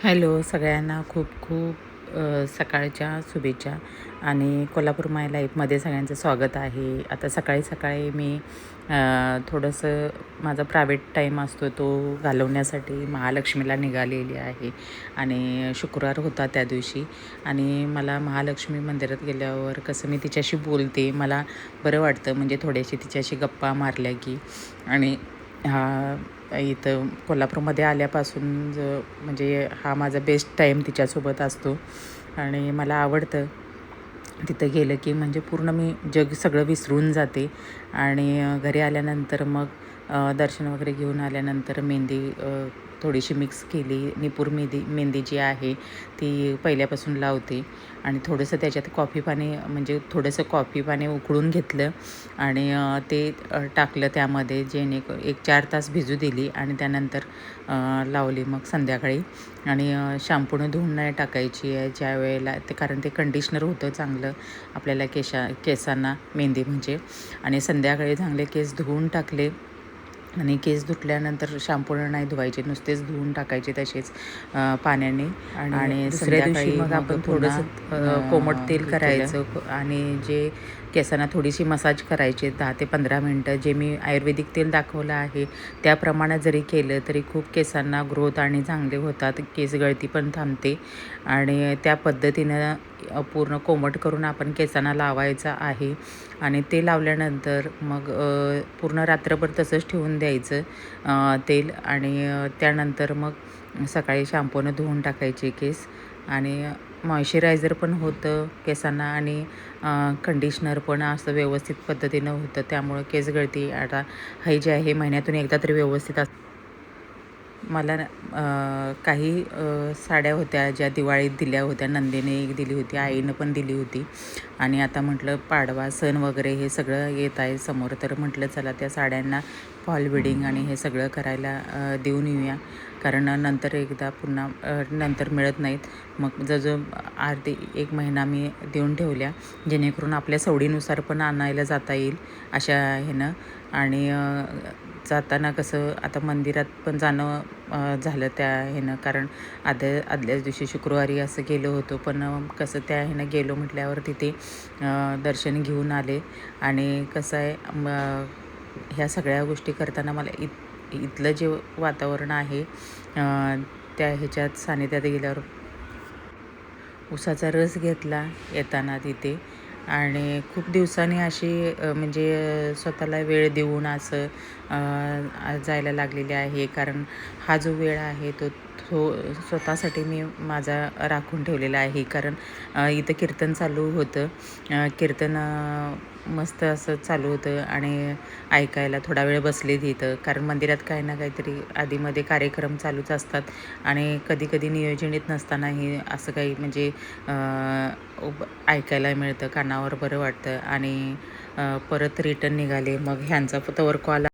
Hello सगळ्यांना खूप खूप सकाळच्या शुभेच्छा आणि कोल्हापूर माय लाईफमध्ये सगळ्यांचं स्वागत आहे. आता सकाळी सकाळी मी थोडंसं माझा प्रायव्हेट टाईम असतो तो घालवण्यासाठी महालक्ष्मीला निघालेली आहे आणि शुक्रवार होता त्या दिवशी आणि मला महालक्ष्मी मंदिरात गेल्यावर कसं मी तिच्याशी बोलते, मला बरं वाटतं म्हणजे थोड्याशी तिच्याशी गप्पा मारल्या की. आणि इथं कोल्हापूरमध्ये आल्यापासून म्हणजे हा माझा बेस्ट टाईम तिच्यासोबत असतो आणि मला आवडतं तिथं गेलं की म्हणजे पूर्ण मी जग सगळं विसरून जाते. आणि घरी आल्यानंतर मग दर्शन वगैरे घेऊन आल्यानंतर मेहंदी थोडीशी मिक्स केली. निपूर मेहंदी जी आहे ती पहिल्यापासून लावते आणि थोडंसं त्याच्यात कॉफी पाणी म्हणजे थोडंसं कॉफी पाणी उकळून घेतलं आणि ते टाकलं त्यामध्ये, एक 4 तास भिजू दिली आणि त्यानंतर लावली मग संध्याकाळी. आणि शॅम्पूनं धुवून नाही टाकायची आहे ज्या वेळेला ते, कारण ते कंडिशनर होतं चांगलं आपल्याला केसांना मेहंदी म्हणजे. आणि संध्याकाळी चांगले केस धुवून टाकले आणि केस धुतल्यानंतर शॅम्पूनं नाही धुवायचे, नुसतेच धुवून टाकायचे तसेच पाण्याने. आणि दुसऱ्या दिवशी मग आपण थोडंसं कोमट तेल करायचं आणि जे केसांना थोडीशी मसाज करायची 10 ते 15 मिनटं. जे मी आयुर्वेदिक तेल दाखवलं आहे त्याप्रमाणे जरी केलं तरी खूप केसांना ग्रोथ आणि चांगले होतात, केस गळती पण थांबते. आणि त्या पद्धतीनं पूर्ण कोमट करून आपण केसांना लावायचं आहे. आणि ते लावल्यानंतर मग पूर्ण रात्रभर तसंच ठेवून द्यायचं तेल. आणि त्यानंतर मग सकाळी शॅम्पूनं धुवून टाकायचे केस आणि मॉइश्चरायझर पण होतं केसांना आणि कंडिशनर पण असं व्यवस्थित पद्धतीनं होतं. त्यामुळं केस गळती आता ही जी आहे महिन्यातून एकदा तरी व्यवस्थित मला काही साड्या होत्या ज्या दिवाळीत दिल्या होत्या. नंदेने एक दिली होती, आईनं पण दिली होती. आणि आता म्हटलं पाडवा सण वगैरे हे सगळं येत आहे समोर, तर म्हटलं चला त्या साड्यांना फॉल बिडिंग आणि हे सगळं करायला देऊन येऊया, कारण नंतर एकदा पुन्हा नंतर मिळत नाहीत. मग जवळजवळ अर्धी 1 महिना मी देऊन ठेवल्या जेणेकरून आपल्या सवडीनुसार पण आणायला जाता येईल अशा ह्यानं. आणि जाताना कसं आता मंदिरात पण जाणं झालं त्या ह्यानं, कारण आदल्याच दिवशी शुक्रवारी असं गेलो होतो. पण कसं त्या ह्यानं गेलो म्हटल्यावर तिथे दर्शन घेऊन आले. आणि कसं आहे ह्या सगळ्या गोष्टी करताना मला इथलं जे वातावरण आहे त्या ह्याच्यात सानिध्यात गेल्यावर उसाचा रस घेतला येताना तिथे. आणि खूप दिवसांनी अशी म्हणजे स्वतःला वेळ देऊन असं जायला लागलेले आहे, कारण हा जो वेळ आहे तो स्वतःसाठी मी माझा राखून ठेवलेला आहे. कारण इथं कीर्तन चालू होतं, कीर्तन मस्त असं चालू होतं आणि ऐकायला थोडा वेळ बसले तिथं, कारण मंदिरात काही ना काहीतरी आधीमध्ये कार्यक्रम चालूच असतात. आणि कधी कधी नियोजनित नसतानाही असं काही म्हणजे ऐकायला मिळतं, कानावर बरं वाटतं. आणि परत रिटर्न निघाले. मग ह्यांचा तोवर कॉल